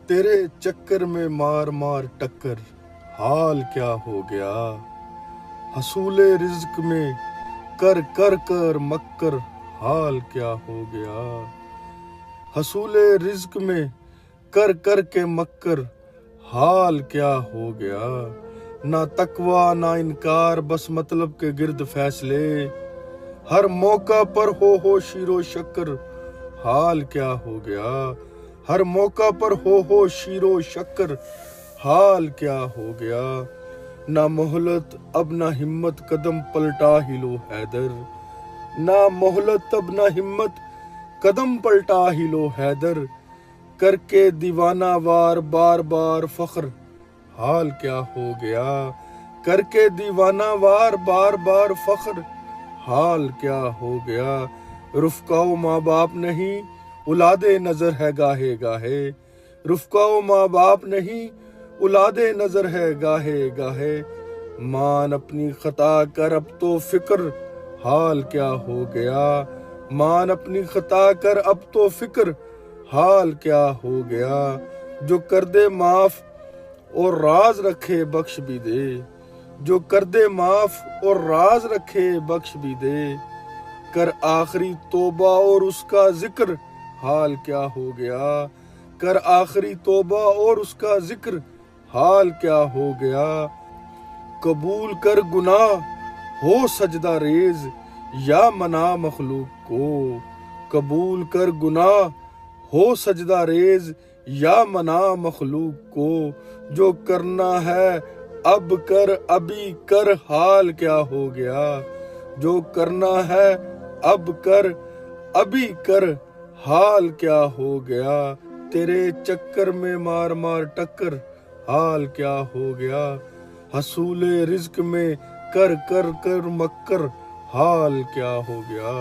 تیرے چکر میں مار مار ٹکر حال کیا ہو گیا، حصول رزق میں کر کر کر مکر حال کیا ہو گیا، حصول رزق میں کر کر کے مکر حال کیا ہو گیا، نہ تقوی نہ انکار بس مطلب کے گرد فیصلے، ہر موقع پر ہو شیر و شکر حال کیا ہو گیا، ہر موقع پر ہو شیر و شکر حال کیا ہو گیا، نہ مہلت اب نہ ہمت قدم پلٹا ہی لو حیدر، نہ مہلت اب نہ ہمت قدم پلٹا ہی لو حیدر، کر کے دیوانہ وار بار بار فخر حال کیا ہو گیا، کر کے دیوانہ وار بار بار فخر حال کیا ہو گیا، رفقا و ماں باپ نہیں اولاد نظر ہے گاہے گاہے، رفقا و ماں باپ نہیں اولاد نظر ہے گاہے گاہے، مان اپنی خطا کر اب تو فکر حال کیا ہو گیا، مان اپنی خطا کر اب تو فکر حال کیا ہو گیا، جو کر دے معاف اور راز رکھے بخش بھی دے، جو کر دے معاف اور راز رکھے بخش بھی دے، کر آخری توبہ اور اس کا ذکر حال کیا ہو گیا، کر آخری توبہ اور اس کا ذکر حال کیا ہو گیا، قبول کر گناہ ہو سجدہ ریز یا منا مخلوق کو، قبول کر گناہ ہو سجدہ ریز یا منا مخلوق کو، جو کرنا ہے اب کر ابھی کر حال کیا ہو گیا، جو کرنا ہے اب کر ابھی کر حال کیا ہو گیا، تیرے چکر میں مار مار ٹکر حال کیا ہو گیا، حصول رزق میں کر کر کر مکر حال کیا ہو گیا۔